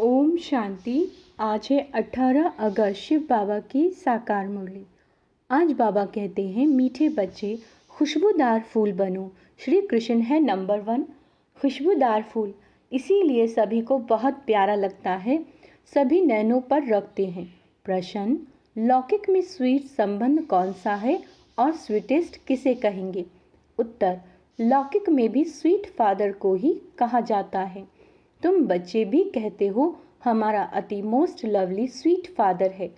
ओम शांति। आज है 18 अगस्त, शिव बाबा की साकार मुरली। आज बाबा कहते हैं, मीठे बच्चे खुशबूदार फूल बनो। श्री कृष्ण है नंबर 1 खुशबूदार फूल, इसीलिए सभी को बहुत प्यारा लगता है, सभी नैनों पर रखते हैं। प्रश्न, लौकिक में स्वीट संबंध कौन सा है और स्वीटेस्ट किसे कहेंगे? उत्तर, लौकिक में भी स्वीट फादर को ही कहा जाता है। तुम बच्चे भी कहते हो हमारा अति मोस्ट लवली स्वीट फादर है,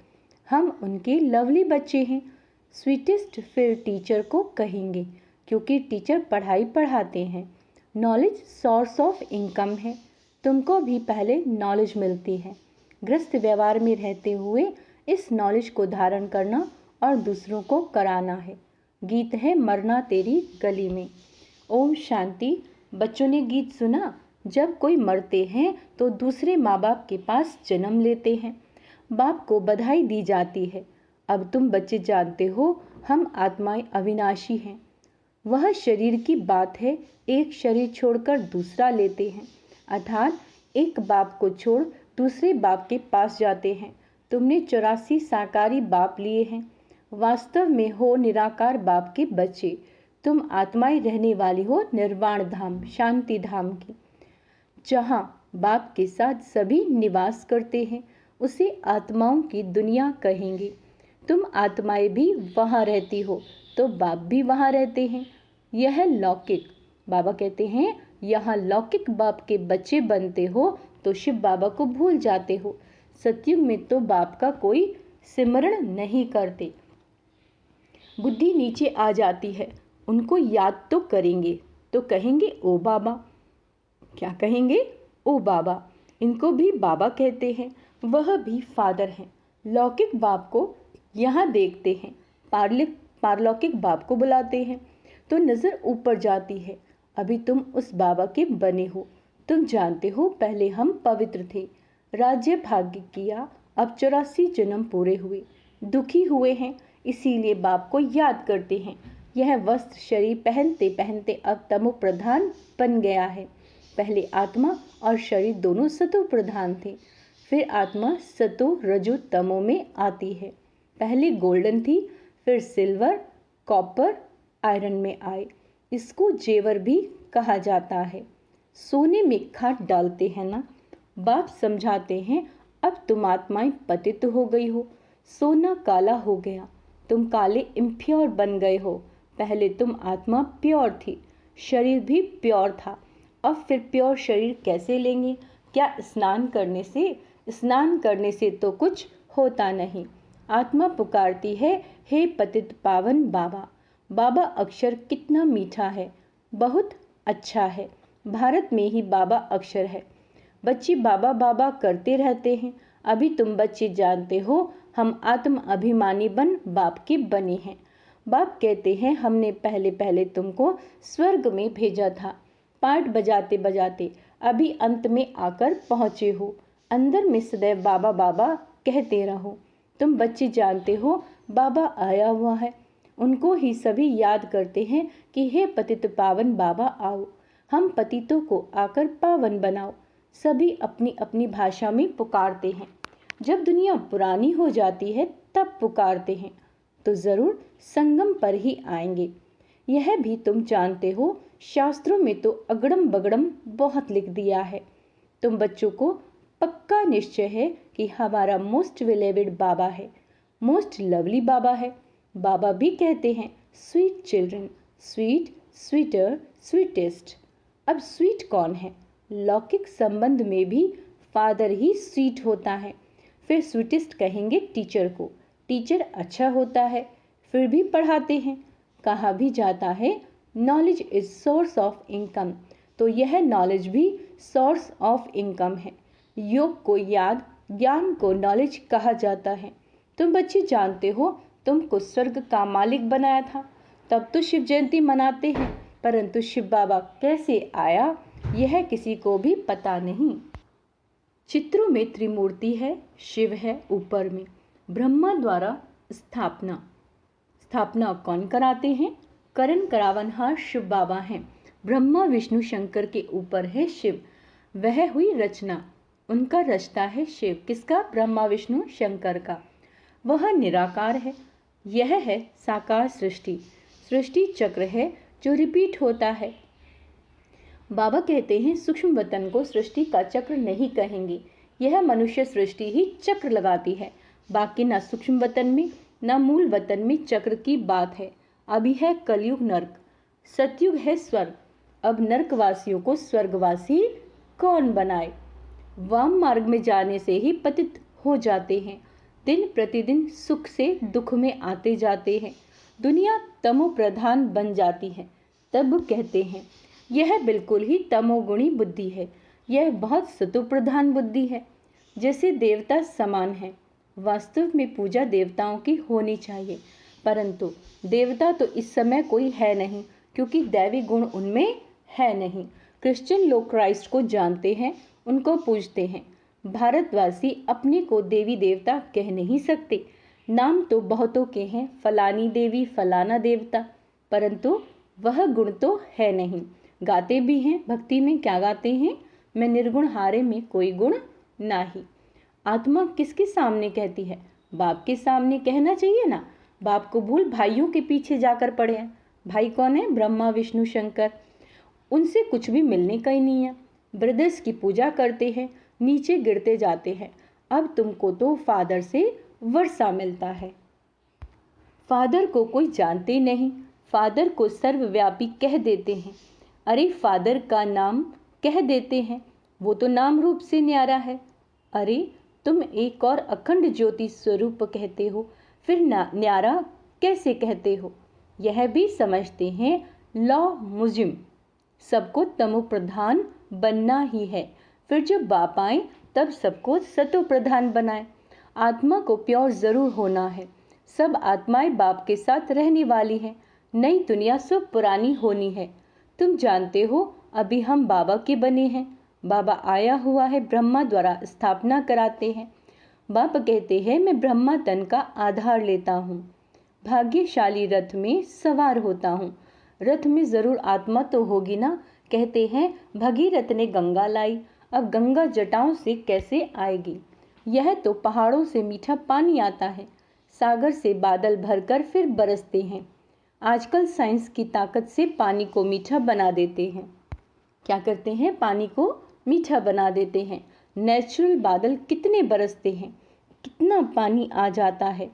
हम उनके लवली बच्चे हैं। स्वीटेस्ट फिर टीचर को कहेंगे, क्योंकि टीचर पढ़ाई पढ़ाते हैं। नॉलेज सोर्स ऑफ इनकम है, तुमको भी पहले नॉलेज मिलती है। गृहस्थ व्यवहार में रहते हुए इस नॉलेज को धारण करना और दूसरों को कराना है। गीत है मरना तेरी गली में। ओम शांति। बच्चों ने गीत सुना? जब कोई मरते हैं तो दूसरे माँ बाप के पास जन्म लेते हैं, बाप को बधाई दी जाती है। अब तुम बच्चे जानते हो हम आत्माएं अविनाशी हैं। वह शरीर की बात है, एक शरीर छोड़कर दूसरा लेते हैं, अर्थात एक बाप को छोड़ दूसरे बाप के पास जाते हैं। तुमने 84 साकारी बाप लिए हैं, वास्तव में हो निराकार बाप के बच्चे। तुम आत्माएं रहने वाली हो निर्वाण धाम, शांति धाम की, जहाँ बाप के साथ सभी निवास करते हैं, उसे आत्माओं की दुनिया कहेंगे। तुम आत्माएं भी वहाँ रहती हो तो बाप भी वहाँ रहते हैं। यह लौकिक, बाबा कहते हैं यहाँ लौकिक बाप के बच्चे बनते हो तो शिव बाबा को भूल जाते हो। सतयुग में तो बाप का कोई सिमरण नहीं करते, बुद्धि नीचे आ जाती है। उनको याद तो करेंगे तो कहेंगे ओ बाबा। क्या कहेंगे? ओ बाबा। इनको भी बाबा कहते हैं, वह भी फादर हैं। लौकिक बाप को यहाँ देखते हैं, पारलौकिक बाप को बुलाते हैं तो नज़र ऊपर जाती है। अभी तुम उस बाबा के बने हो। तुम जानते हो पहले हम पवित्र थे, राज्य भाग्य किया, अब 84 जन्म पूरे हुए, दुखी हुए हैं, इसीलिए बाप को याद करते हैं। यह वस्त्र शरीर पहनते पहनते अब तमो प्रधान बन गया है। पहले आत्मा और शरीर दोनों सतो प्रधान थे, फिर आत्मा सतो रजो तमो में आती है। पहले गोल्डन थी, फिर सिल्वर, कॉपर, आयरन में आए। इसको जेवर भी कहा जाता है। सोने में खाद डालते हैं ना। बाप समझाते हैं अब तुम आत्माएं पतित हो गई हो, सोना काला हो गया, तुम काले इम्प्योर बन गए हो। पहले तुम आत्मा प्योर थी, शरीर भी प्योर था, अब फिर प्योर शरीर कैसे लेंगे? क्या स्नान करने से? स्नान करने से तो कुछ होता नहीं। आत्मा पुकारती है, हे पतित पावन बाबा। बाबा अक्षर कितना मीठा है, बहुत अच्छा है। भारत में ही बाबा अक्षर है। बच्चे बाबा बाबा करते रहते हैं। अभी तुम बच्चे जानते हो हम आत्म अभिमानी बन बाप के बने हैं। बाप कहते हैं हमने पहले पहले तुमको स्वर्ग में भेजा था, पाठ बजाते बजाते अभी अंत में आकर पहुँचे हो। अंदर में सदैव बाबा बाबा कहते रहो। तुम बच्चे जानते हो बाबा आया हुआ है, उनको ही सभी याद करते हैं कि हे पतित पावन बाबा आओ, हम पतितों को आकर पावन बनाओ। सभी अपनी अपनी भाषा में पुकारते हैं। जब दुनिया पुरानी हो जाती है तब पुकारते हैं, तो ज़रूर संगम पर ही आएंगे। यह भी तुम जानते हो, शास्त्रों में तो अगड़म बगड़म बहुत लिख दिया है। तुम बच्चों को पक्का निश्चय है कि हमारा मोस्ट विलेवेड बाबा है, मोस्ट लवली बाबा है। बाबा भी कहते हैं sweet children, sweet, sweeter, sweetest. अब स्वीट कौन है? लौकिक संबंध में भी फादर ही स्वीट होता है। फिर स्वीटेस्ट कहेंगे टीचर को। टीचर अच्छा होता है, फिर भी पढ़ाते हैं। कहा भी जाता है knowledge is source of income, तो यह नॉलेज भी सोर्स ऑफ इनकम है। योग को याद, ज्ञान को नॉलेज कहा जाता है। तुम बच्चे जानते हो तुमको स्वर्ग का मालिक बनाया था, तब तो शिव जयंती मनाते हैं, परंतु शिव बाबा कैसे आया यह किसी को भी पता नहीं। चित्रों में त्रिमूर्ति है, शिव है ऊपर में, ब्रह्मा द्वारा स्थापना कौन कराते हैं? करण करावनहार शिव बाबा हैं। ब्रह्मा विष्णु शंकर के ऊपर है शिव, वह हुई रचना। उनका रचता है शिव। किसका? ब्रह्मा विष्णु शंकर का। वह निराकार है। यह है साकार सृष्टि। सृष्टि चक्र है जो रिपीट होता है। बाबा कहते हैं सूक्ष्म वतन को सृष्टि का चक्र नहीं कहेंगे। यह मनुष्य सृष्टि ही चक्र लगाती है। बाकी ना सूक्ष्म वतन में ना मूल वतन में चक्र की बात है। अभी है कलयुग नर्क, सतयुग है स्वर्ग। अब नर्कवासियों को स्वर्गवासी कौन बनाए? वाम मार्ग में जाने से ही पतित हो जाते हैं। दिन प्रतिदिन सुख से दुख में आते जाते हैं। दुनिया तमो प्रधान बन जाती है। तब कहते हैं यह बिल्कुल ही तमोगुणी बुद्धि है। यह बहुत सतो प्रधान बुद्धि है, जैसे देवता समान है। वास्तव में पूजा देवताओं की होनी चाहिए, परंतु देवता तो इस समय कोई है नहीं, क्योंकि दैवी गुण उनमें है नहीं। क्रिश्चियन लोग क्राइस्ट को जानते हैं, उनको पूजते हैं। भारतवासी अपने को देवी देवता कह नहीं सकते। नाम तो बहुतों के हैं, फलानी देवी फलाना देवता, परंतु वह गुण तो है नहीं। गाते भी हैं भक्ति में, क्या गाते हैं? मैं निर्गुण हारे में कोई गुण नाही। आत्मा किसके सामने कहती है? बाप के सामने कहना चाहिए ना। बाप को भूल भाइयों के पीछे जाकर पड़े हैं। भाई कौन है? ब्रह्मा विष्णु शंकर। उनसे कुछ भी मिलने का ही नहीं है। ब्रदर्स की पूजा करते हैं, नीचे गिरते जाते हैं। अब तुमको तो फादर से वर्षा मिलता है। फादर को कोई जानते नहीं, फादर को सर्वव्यापी कह देते हैं। अरे फादर का नाम कह देते हैं, वो तो नाम रूप से न्यारा है। अरे तुम एक और अखंड ज्योति स्वरूप कहते हो, फिर न्यारा कैसे कहते हो? यह भी समझते हैं लॉ मुजिम, सबको तमो प्रधान बनना ही है। फिर जब बाप आए तब सबको सतो प्रधान बनाए। आत्मा को प्योर जरूर होना है। सब आत्माएं बाप के साथ रहने वाली हैं। नई दुनिया सब पुरानी होनी है। तुम जानते हो अभी हम बाबा के बने हैं। बाबा आया हुआ है, ब्रह्मा द्वारा स्थापना कराते हैं। बाप कहते हैं मैं ब्रह्मा तन का आधार लेता हूँ, भाग्यशाली रथ में सवार होता हूँ। रथ में जरूर आत्मा तो होगी ना। कहते हैं भगीरथ ने गंगा लाई, अब गंगा जटाओं से कैसे आएगी? यह तो पहाड़ों से मीठा पानी आता है, सागर से बादल भरकर फिर बरसते हैं। आजकल साइंस की ताकत से पानी को मीठा बना देते हैं। क्या करते हैं? पानी को मीठा बना देते हैं। नेचुरल बादल कितने बरसते हैं, कितना पानी आ जाता है,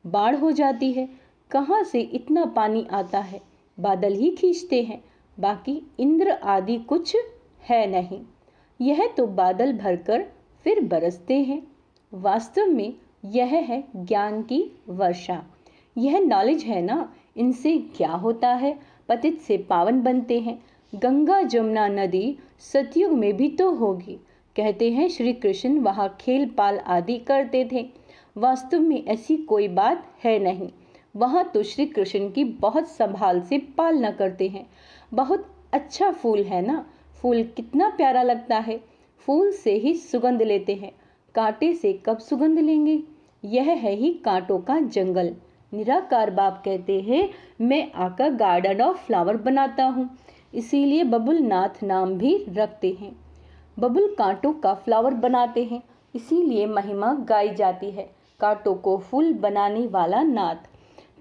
बाढ़ हो जाती है। कहाँ से इतना पानी आता है? बादल ही खींचते हैं, बाकी इंद्र आदि कुछ है नहीं। यह तो बादल भरकर फिर बरसते हैं। वास्तव में यह है ज्ञान की वर्षा। यह नॉलेज है ना, इनसे क्या होता है? पतित से पावन बनते हैं। गंगा जमुना नदी सतयुग में भी तो होगी। कहते हैं श्री कृष्ण वहाँ खेल पाल आदि करते थे। वास्तव में ऐसी कोई बात है नहीं। वहाँ तो श्री कृष्ण की बहुत संभाल से पालना करते हैं। बहुत अच्छा फूल है ना, फूल कितना प्यारा लगता है। फूल से ही सुगंध लेते हैं, कांटे से कब सुगंध लेंगे? यह है ही कांटों का जंगल। निराकार बाप कहते हैं मैं आकर गार्डन ऑफ फ्लावर बनाता हूँ, इसीलिए बबुल नाथ नाम भी रखते हैं। बबुल कांटों का फ्लावर बनाते हैं, इसीलिए महिमा गाई जाती है। कांटों को फूल बनाने वाला नाथ।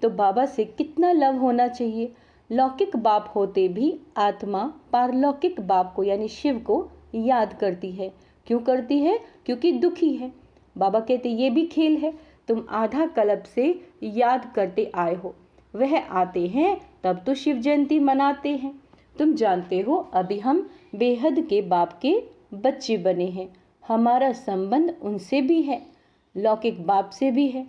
तो बाबा से कितना लव होना चाहिए। लौकिक बाप होते भी आत्मा पारलौकिक बाप को यानी शिव को याद करती है। क्यों करती है? क्योंकि दुखी है। बाबा कहते ये भी खेल है, तुम आधा कल्प से याद करते आए हो। वह आते हैं तब तो शिव जयंती मनाते हैं। तुम जानते हो अभी हम बेहद के बाप के बच्चे बने हैं। हमारा संबंध उनसे भी है, लौकिक बाप से भी है।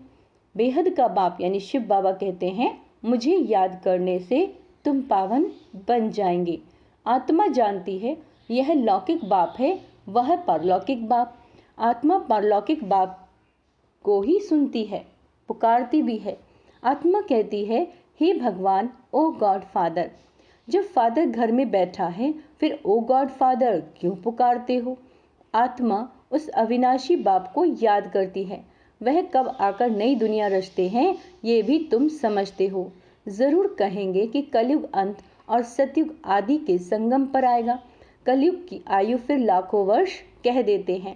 बेहद का बाप यानी शिव बाबा कहते हैं मुझे याद करने से तुम पावन बन जाएंगे। आत्मा जानती है यह लौकिक बाप है, वह परलौकिक बाप। आत्मा परलौकिक बाप को ही सुनती है, पुकारती भी है। आत्मा कहती है हे भगवान, ओ गॉड फादर। जब फादर घर में बैठा है फिर ओ गॉड फादर क्यों पुकारते हो? आत्मा उस अविनाशी बाप को याद करती है। वह कब आकर नई दुनिया रचते हैं ये भी तुम समझते हो। जरूर कहेंगे कि कलयुग अंत और सतयुग आदि के संगम पर आएगा। कलयुग की आयु फिर लाखों वर्ष कह देते हैं।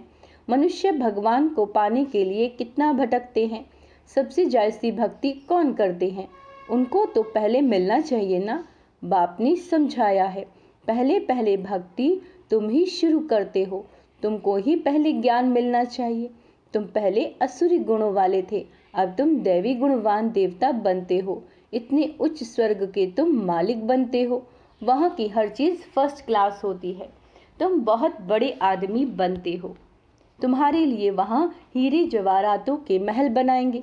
मनुष्य भगवान को पाने के लिए कितना भटकते हैं। सबसे जायज़ी भक्ति कौन करते हैं? उनको तो पहले मिलना चाहिए ना। बाप ने समझाया है, पहले पहले भक्ति तुम ही शुरू करते हो, तुमको ही पहले ज्ञान मिलना चाहिए। तुम पहले असुरी गुणों वाले थे, अब तुम दैवी गुणवान देवता बनते हो। इतने उच्च स्वर्ग के तुम मालिक बनते हो, वहाँ की हर चीज़ फर्स्ट क्लास होती है। तुम बहुत बड़े आदमी बनते हो। तुम्हारे लिए वहाँ हीरे जवाहरातों के महल बनाएंगे।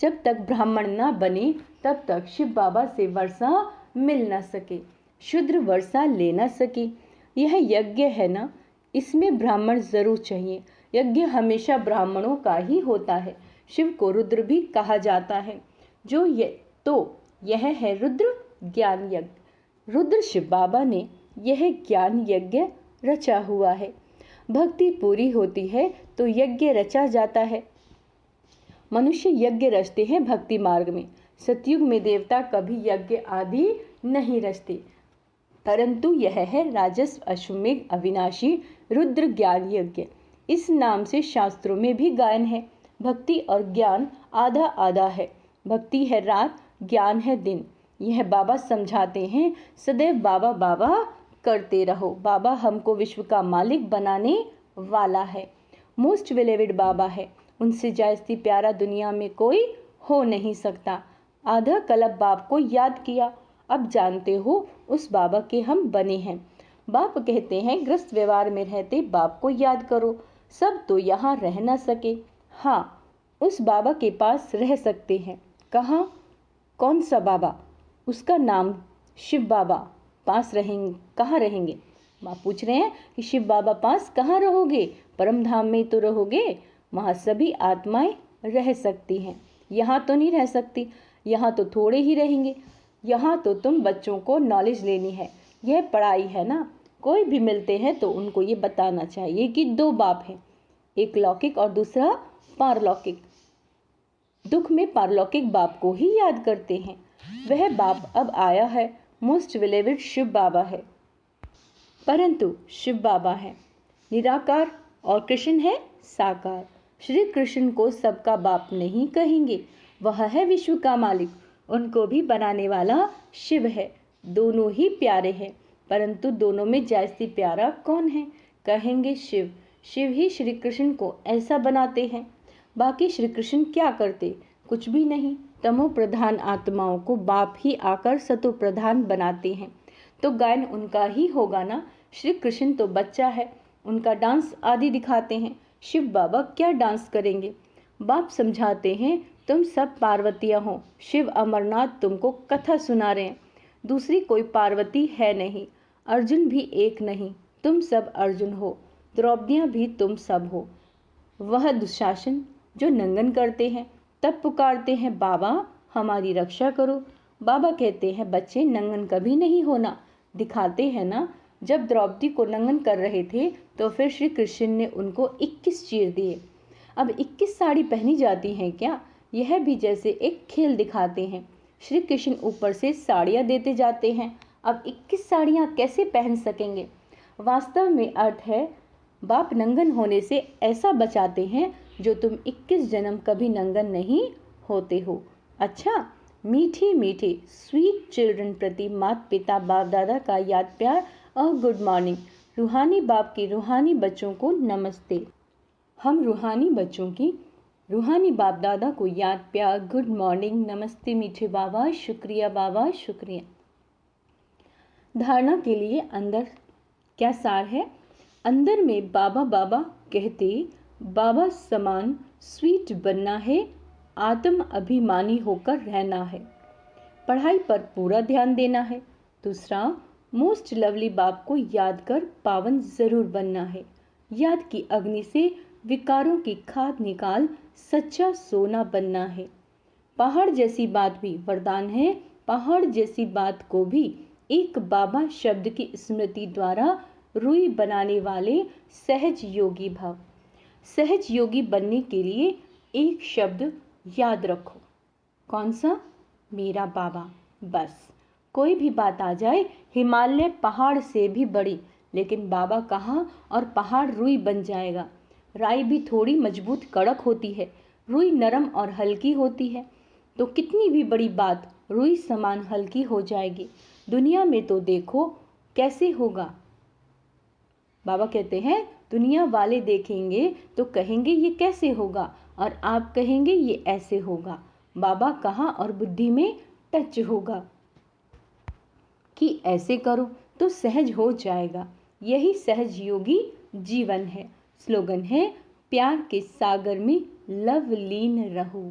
जब तक ब्राह्मण ना बने तब तक शिव बाबा से वर्षा मिल न सके, शूद्र वर्षा ले न सके। यह यज्ञ है ना, इसमें ब्राह्मण जरूर चाहिए। यज्ञ हमेशा ब्राह्मणों का ही होता है। शिव को रुद्र भी कहा जाता है। यह है रुद्र ज्ञान यज्ञ। रुद्र शिव बाबा ने यह ज्ञान यज्ञ रचा हुआ है। भक्ति पूरी होती है तो यज्ञ रचा जाता है। मनुष्य यज्ञ रचते हैं भक्ति मार्ग में। सतयुग में देवता कभी यज्ञ आदि नहीं रचते, परंतु यह है राजस्व अश्वमेघ अविनाशी रुद्र ज्ञान यज्ञ। इस नाम से शास्त्रों में भी गायन है। भक्ति और ज्ञान आधा आधा है। भक्ति है रात, ज्ञान है दिन। यह बाबा समझाते हैं। सदैव बाबा बाबा करते रहो। बाबा हमको विश्व का मालिक बनाने वाला है। मोस्ट बिलीवेड बाबा है। उनसे जायज़ी प्यारा दुनिया में कोई हो नहीं सकता। आधा कल्प बाप को याद किया, अब जानते हो उस बाबा के हम बने हैं। बाप कहते हैं ग्रस्त व्यवहार में रहते बाप को याद करो। सब तो यहाँ रह न सके, हाँ उस बाबा के पास रह सकते हैं। कहाँ? कौन सा बाबा? उसका नाम शिव बाबा। पास रहेंगे, कहाँ रहेंगे? माँ पूछ रहे हैं कि शिव बाबा पास कहाँ रहोगे? परम धाम में तो रहोगे। वहाँ सभी आत्माएं रह सकती हैं, यहाँ तो नहीं रह सकती। यहाँ तो थोड़े ही रहेंगे। यहाँ तो तुम बच्चों को नॉलेज लेनी है, यह पढ़ाई है ना। कोई भी मिलते हैं तो उनको ये बताना चाहिए कि दो बाप हैं, एक लौकिक और दूसरा पारलौकिक। दुख में पारलौकिक बाप को ही याद करते हैं। वह बाप अब आया है, मोस्ट बिलीवेड शिव बाबा है। परंतु शिव बाबा है निराकार और कृष्ण है साकार। श्री कृष्ण को सबका बाप नहीं कहेंगे, वह है विश्व का मालिक। उनको भी बनाने वाला शिव है। दोनों ही प्यारे हैं, परंतु दोनों में जायज़ी प्यारा कौन है? कहेंगे शिव। शिव ही श्री कृष्ण को ऐसा बनाते हैं। बाकी श्री कृष्ण क्या करते? कुछ भी नहीं। तमो प्रधान आत्माओं को बाप ही आकर सतो प्रधान बनाते हैं, तो गायन उनका ही होगा ना। श्री कृष्ण तो बच्चा है, उनका डांस आदि दिखाते हैं। शिव बाबा क्या डांस करेंगे? बाप समझाते हैं तुम सब पार्वतियाँ हो। शिव अमरनाथ तुमको कथा सुना रहे हैं। दूसरी कोई पार्वती है नहीं, अर्जुन भी एक नहीं, तुम सब अर्जुन हो। द्रौपदियाँ भी तुम सब हो। वह दुशासन जो नंगन करते हैं तब पुकारते हैं बाबा हमारी रक्षा करो। बाबा कहते हैं बच्चे नंगन कभी नहीं होना। दिखाते हैं ना, जब द्रौपदी को नंगन कर रहे थे तो फिर श्री कृष्ण ने उनको 21 चीर दिए। अब 21 साड़ी पहनी जाती हैं क्या? यह भी जैसे एक खेल दिखाते हैं। श्री कृष्ण ऊपर से साड़ियाँ देते जाते हैं। अब 21 साड़ियाँ कैसे पहन सकेंगे? वास्तव में अर्थ है बाप नंगन होने से ऐसा बचाते हैं जो तुम 21 जन्म कभी नंगन नहीं होते हो। अच्छा, मीठी मीठी स्वीट चिल्ड्रन प्रति माता पिता बाप दादा का याद प्यार और गुड मॉर्निंग। रूहानी बाप के रूहानी बच्चों को नमस्ते। हम रूहानी बच्चों की रूहानी बाप दादा को याद प्यार गुड मॉर्निंग नमस्ते मीठे बाबा, शुक्रिया बाबा शुक्रिया। धारणा के लिए अंदर क्या सार है? अंदर में बाबा बाबा कहते बाबा समान स्वीट बनना है, आत्म अभिमानी होकर रहना है, पढ़ाई पर पूरा ध्यान देना है। दूसरा, मोस्ट लवली बाप को याद कर पावन जरूर बनना है। याद की अग्नि से विकारों की खाद निकाल सच्चा सोना बनना है। पहाड़ जैसी बात भी वरदान है। पहाड़ जैसी बात को भी एक बाबा शब्द की स्मृति द्वारा रुई बनाने वाले सहज योगी भाव। सहज योगी बनने के लिए एक शब्द याद रखो। कौन सा? मेरा बाबा। बस कोई भी बात आ जाए, हिमालय पहाड़ से भी बड़ी, लेकिन बाबा कहाँ और पहाड़ रुई बन जाएगा। राई भी थोड़ी मजबूत कड़क होती है, रुई नरम और हल्की होती है। तो कितनी भी बड़ी बात रुई समान हल्की हो जाएगी। दुनिया में तो देखो कैसे होगा। बाबा कहते हैं दुनिया वाले देखेंगे तो कहेंगे ये कैसे होगा, और आप कहेंगे ये ऐसे होगा। बाबा कहाँ और बुद्धि में टच होगा कि ऐसे करो तो सहज हो जाएगा। यही सहज योगी जीवन है। स्लोगन है प्यार के सागर में लवलीन रहो,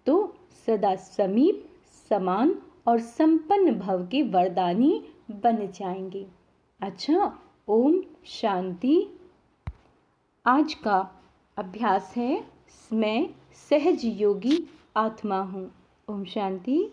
तो सदा समीप समान और संपन्न भव के वरदानी बन जाएंगे। अच्छा, ओम शांति। आज का अभ्यास है मैं सहज योगी आत्मा हूँ। ओम शांति।